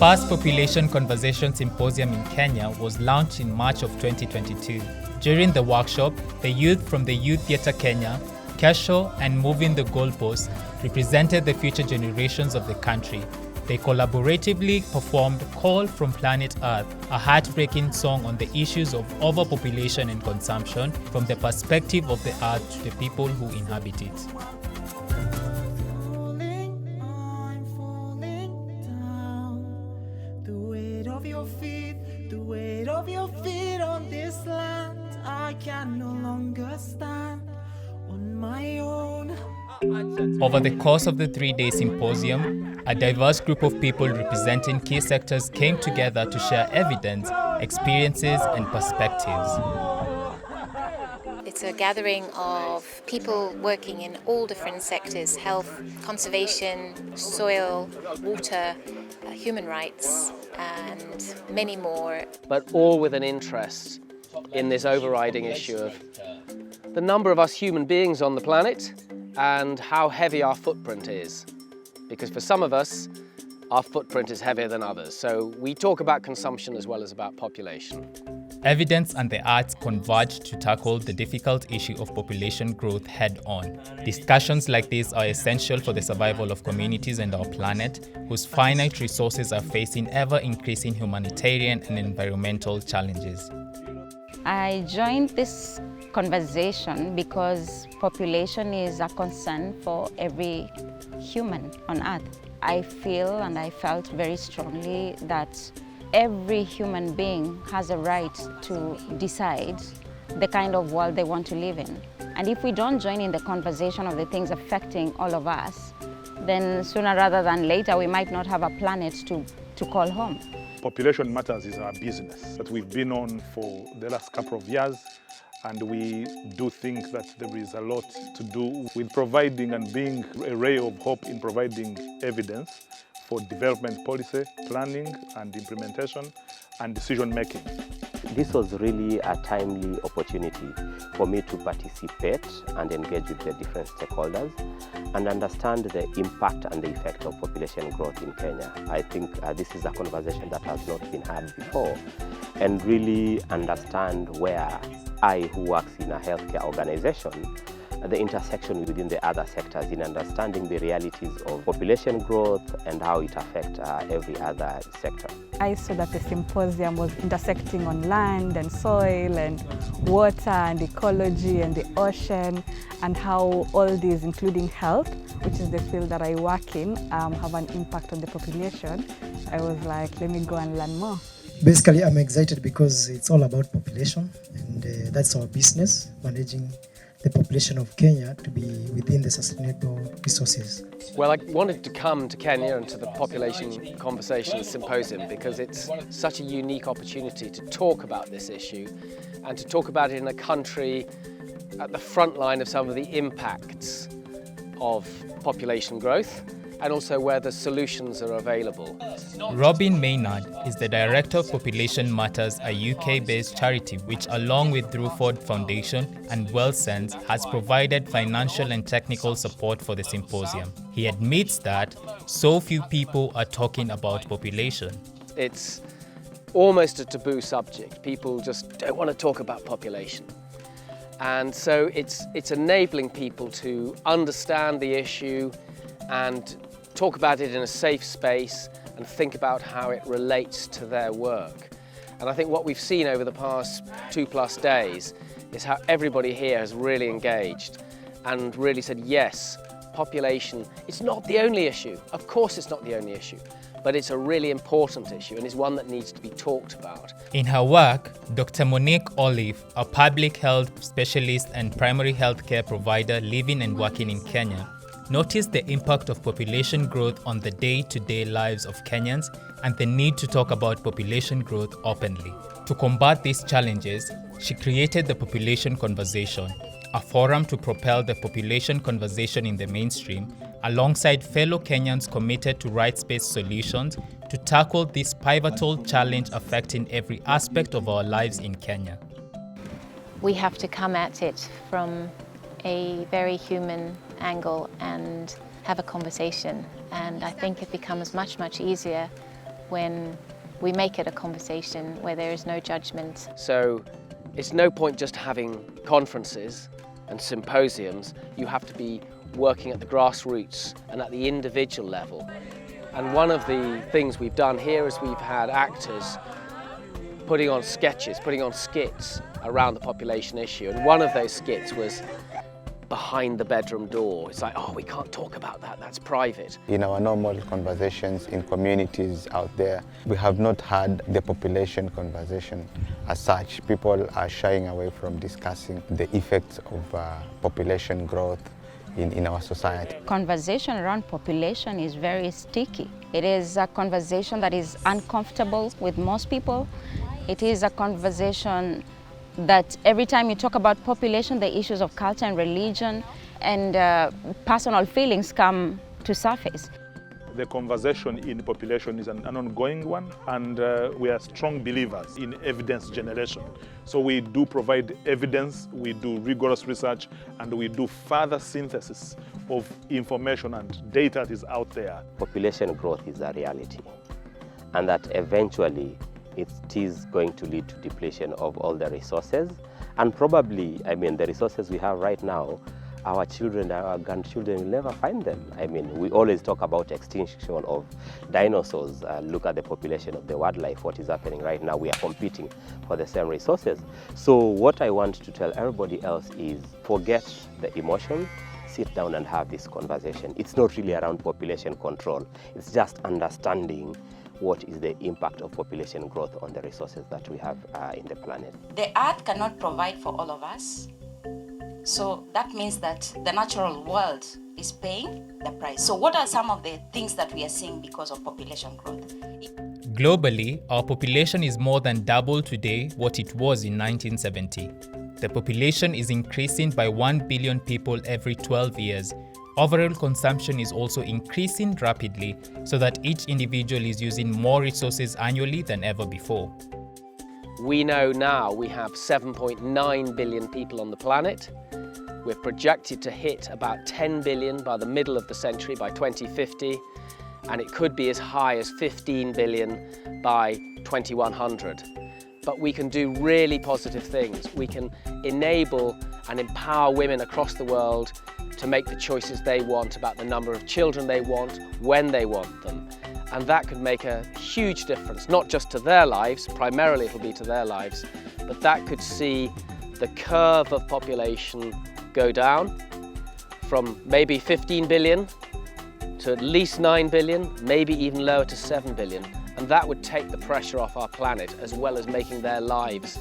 first Population Conversation Symposium in Kenya was launched in March of 2022. During the workshop, the youth from the Youth Theatre Kenya, Kesho and Moving the Goalposts represented the future generations of the country. They collaboratively performed Call from Planet Earth, a heartbreaking song on the issues of overpopulation and consumption from the perspective of the earth to the people who inhabit it. The weight of your feet on this land, I can no longer stand on my own. Over the course of the 3-day symposium, a diverse group of people representing key sectors came together to share evidence, experiences, and perspectives. It's a gathering of people working in all different sectors: health, conservation, soil, water, human rights, and many more. But all with an interest in this overriding issue of the number of us human beings on the planet and how heavy our footprint is. Because for some of us, our footprint is heavier than others. So we talk about consumption as well as about population. Evidence and the arts converged to tackle the difficult issue of population growth head-on. Discussions like these are essential for the survival of communities and our planet, whose finite resources are facing ever-increasing humanitarian and environmental challenges. I joined this conversation because population is a concern for every human on Earth. I feel and I felt very strongly that every human being has a right to decide the kind of world they want to live in. And if we don't join in the conversation of the things affecting all of us, then sooner rather than later we might not have a planet to call home. Population Matters is our business that we've been on for the last couple of years, and we do think that there is a lot to do with providing and being a ray of hope in providing evidence for development policy, planning and implementation, and decision making. This was really a timely opportunity for me to participate and engage with the different stakeholders and understand the impact and the effect of population growth in Kenya. I think this is a conversation that has not been had before, and really understand where I, who works in a healthcare organization, the intersection within the other sectors in understanding the realities of population growth and how it affects every other sector. I saw that the symposium was intersecting on land and soil and water and ecology and the ocean, and how all these, including health, which is the field that I work in, have an impact on the population. I was like, let me go and learn more. Basically, I'm excited because it's all about population, and that's our business, managing the population of Kenya to be within the sustainable resources. Well, I wanted to come to Kenya and to the Population Conversation Symposium because it's such a unique opportunity to talk about this issue and to talk about it in a country at the front line of some of the impacts of population growth, and also where the solutions are available. Robin Maynard is the Director of Population Matters, a UK-based charity which, along with Ruford Foundation and WellSense, has provided financial and technical support for the symposium. He admits that so few people are talking about population. It's almost a taboo subject. People just don't want to talk about population. And so it's enabling people to understand the issue and talk about it in a safe space and think about how it relates to their work. And I think what we've seen over the past 2+ days is how everybody here has really engaged and really said, yes, population, it's not the only issue. Of course it's not the only issue, but it's a really important issue and it's one that needs to be talked about. In her work, Dr. Monique Olive, a public health specialist and primary health care provider living and working in Kenya, noticed the impact of population growth on the day-to-day lives of Kenyans and the need to talk about population growth openly. To combat these challenges, she created the Population Conversation, a forum to propel the population conversation in the mainstream, alongside fellow Kenyans committed to rights-based solutions to tackle this pivotal challenge affecting every aspect of our lives in Kenya. We have to come at it from a very human angle and have a conversation, and I think it becomes much easier when we make it a conversation where there is no judgment. So it's no point just having conferences and symposiums. You have to be working at the grassroots and at the individual level. And one of the things we've done here is we've had actors putting on sketches, putting on skits around the population issue. And one of those skits was behind the bedroom door. It's like, oh, we can't talk about that, that's private. In our normal conversations in communities out there, we have not had the population conversation as such. People are shying away from discussing the effects of population growth in our society. Conversation around population is very sticky. It is a conversation that is uncomfortable with most people. It is a conversation that every time you talk about population, the issues of culture and religion and personal feelings come to surface. The conversation in population is an ongoing one, and we are strong believers in evidence generation. So we do provide evidence, we do rigorous research, and we do further synthesis of information and data that is out there. Population growth is a reality, and that eventually it is going to lead to depletion of all the resources. And probably, the resources we have right now, our children, our grandchildren will never find them. We always talk about extinction of dinosaurs. Look at the population of the wildlife, what is happening right now. We are competing for the same resources. So what I want to tell everybody else is forget the emotions, sit down and have this conversation. It's not really around population control. It's just understanding what is the impact of population growth on the resources that we have in the planet. The earth cannot provide for all of us. So that means that the natural world is paying the price. So what are some of the things that we are seeing because of population growth? Globally, our population is more than double today what it was in 1970. The population is increasing by 1 billion people every 12 years. Overall consumption is also increasing rapidly so that each individual is using more resources annually than ever before. We know now we have 7.9 billion people on the planet. We're projected to hit about 10 billion by the middle of the century, by 2050, and it could be as high as 15 billion by 2100. But we can do really positive things. We can enable and empower women across the world to make the choices they want about the number of children they want, when they want them. And that could make a huge difference, not just to their lives, primarily it'll be to their lives, but that could see the curve of population go down from maybe 15 billion to at least 9 billion, maybe even lower to 7 billion. And that would take the pressure off our planet, as well as making their lives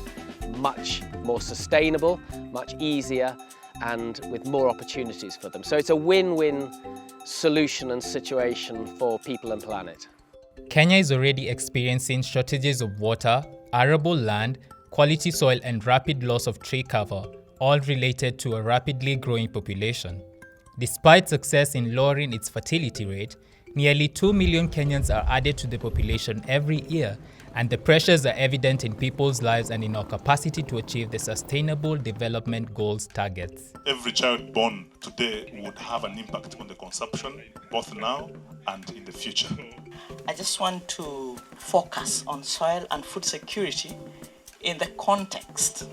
much more sustainable, much easier, and with more opportunities for them. So it's a win-win solution and situation for people and planet. Kenya is already experiencing shortages of water, arable land, quality soil, and rapid loss of tree cover, all related to a rapidly growing population. Despite success in lowering its fertility rate, nearly 2 million Kenyans are added to the population every year, and the pressures are evident in people's lives and in our capacity to achieve the Sustainable Development Goals targets. Every child born today would have an impact on the consumption, both now and in the future. I just want to focus on soil and food security in the context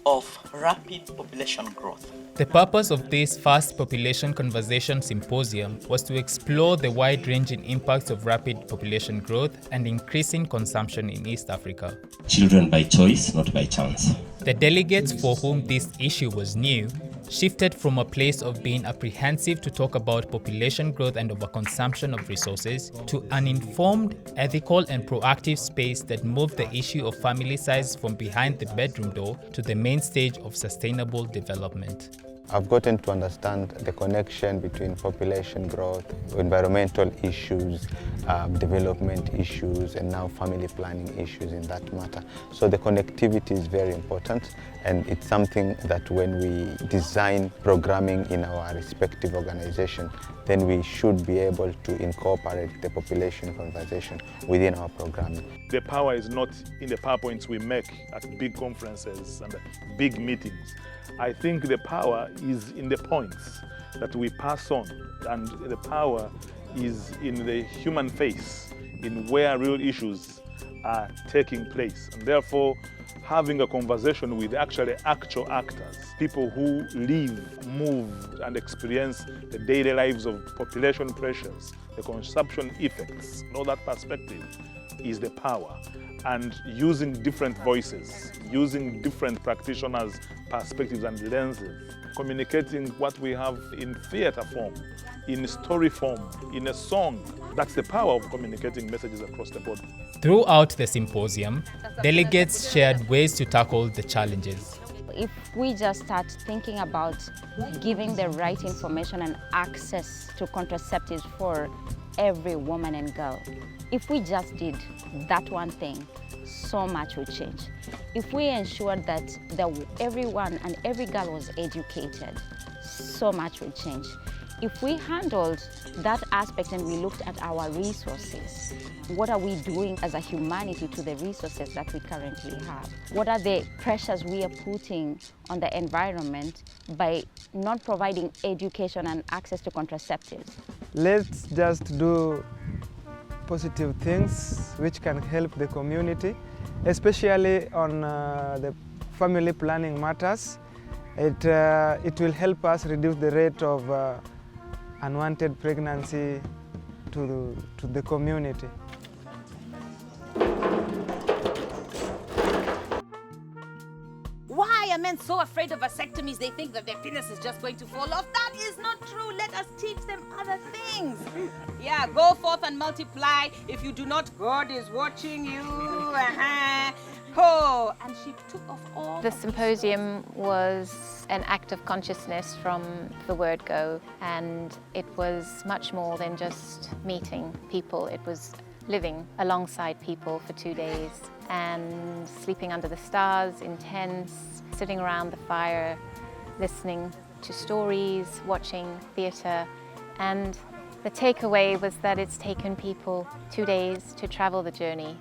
of rapid population growth. The purpose of this first Population Conversation Symposium was to explore the wide-ranging impacts of rapid population growth and increasing consumption in East Africa. Children by choice, not by chance. The delegates for whom this issue was new shifted from a place of being apprehensive to talk about population growth and overconsumption of resources to an informed, ethical, and proactive space that moved the issue of family size from behind the bedroom door to the main stage of sustainable development. I've gotten to understand the connection between population growth, environmental issues, development issues, and now family planning issues in that matter. So the connectivity is very important, and it's something that when we design programming in our respective organization, then we should be able to incorporate the population conversation within our programming. The power is not in the PowerPoints we make at big conferences and big meetings. I think the power is in the points that we pass on, and the power is in the human face, in where real issues are taking place. And therefore, having a conversation with actual actors, people who live, move, and experience the daily lives of population pressures, the consumption effects, all that perspective is the power. And using different voices, using different practitioners' perspectives and lenses, communicating what we have in theatre form, in story form, in a song. That's the power of communicating messages across the board. Throughout the symposium, delegates shared ways to tackle the challenges. If we just start thinking about giving the right information and access to contraceptives for every woman and girl, if we just did that one thing, so much would change. If we ensured that everyone and every girl was educated, so much would change. If we handled that aspect and we looked at our resources, what are we doing as a humanity to the resources that we currently have? What are the pressures we are putting on the environment by not providing education and access to contraceptives? Let's just do positive things which can help the community, especially on the family planning matters. It will help us reduce the rate of unwanted pregnancy to the community. Why are men so afraid of vasectomies? They think that their penis is just going to fall off. That is not true. Let us teach them other things. Yeah, go forth and multiply. If you do not, God is watching you. Oh, and she took off all. The symposium was an act of consciousness from the word go, and it was much more than just meeting people. It was living alongside people for 2 days and sleeping under the stars in tents, sitting around the fire, listening to stories, watching theatre. And the takeaway was that it's taken people 2 days to travel the journey,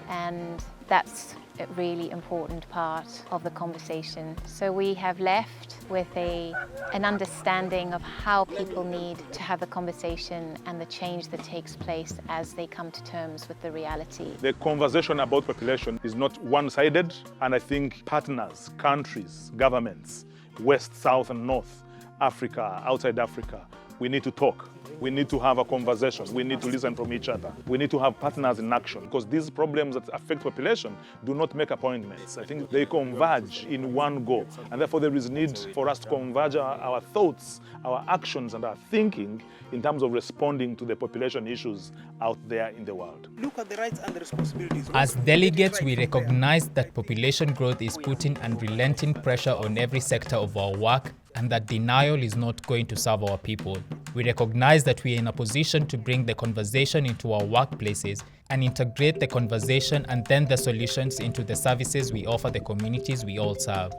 and that's a really important part of the conversation. So we have left with an understanding of how people need to have the conversation and the change that takes place as they come to terms with the reality. The conversation about population is not one-sided, and I think partners, countries, governments, West, South and North, Africa, outside Africa, we need to talk. We need to have a conversation. We need to listen from each other. We need to have partners in action, because these problems that affect population do not make appointments. I think they converge in one go, and therefore there is need for us to converge our thoughts, our actions and our thinking in terms of responding to the population issues out there in the world. Look at the rights and the responsibilities. As delegates, we recognize that population growth is putting unrelenting pressure on every sector of our work, and that denial is not going to serve our people. We recognize that we are in a position to bring the conversation into our workplaces and integrate the conversation and then the solutions into the services we offer the communities we all serve.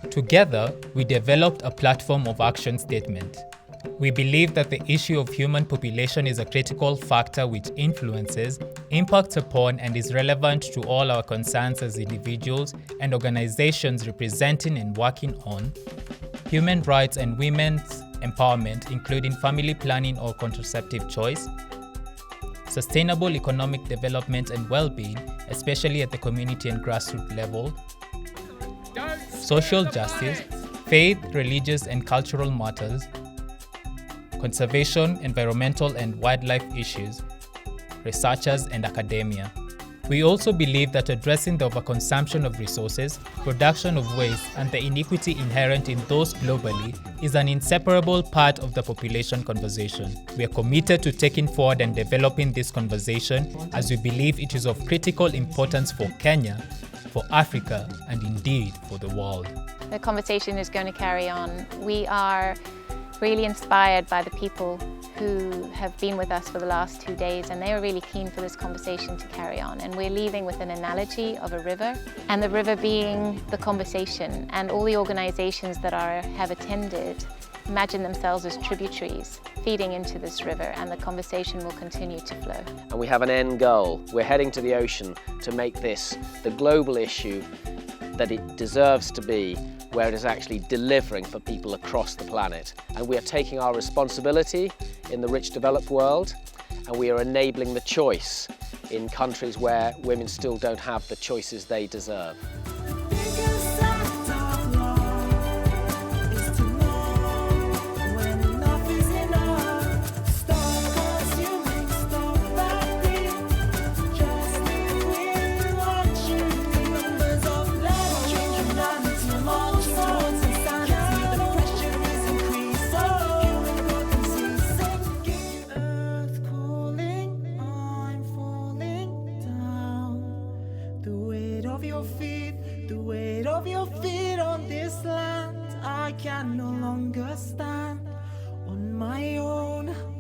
Together, we developed a platform of action statement. We believe that the issue of human population is a critical factor which influences, impacts upon, and is relevant to all our concerns as individuals and organizations representing and working on human rights and women's empowerment, including family planning or contraceptive choice, sustainable economic development and well-being, especially at the community and grassroots level, social justice, faith, religious and cultural matters, conservation, environmental and wildlife issues, researchers and academia. We also believe that addressing the overconsumption of resources, production of waste, and the inequity inherent in those globally is an inseparable part of the population conversation. We are committed to taking forward and developing this conversation, as we believe it is of critical importance for Kenya, for Africa, and indeed for the world. The conversation is going to carry on. We are really inspired by the people who have been with us for the last 2 days, and they are really keen for this conversation to carry on. And we're leaving with an analogy of a river, and the river being the conversation, and all the organizations that have attended imagine themselves as tributaries feeding into this river, and the conversation will continue to flow. And we have an end goal. We're heading to the ocean to make this the global issue that it deserves to be, where it is actually delivering for people across the planet. And we are taking our responsibility in the rich developed world, and we are enabling the choice in countries where women still don't have the choices they deserve. The weight of your feet on this land, I can no longer stand on my own.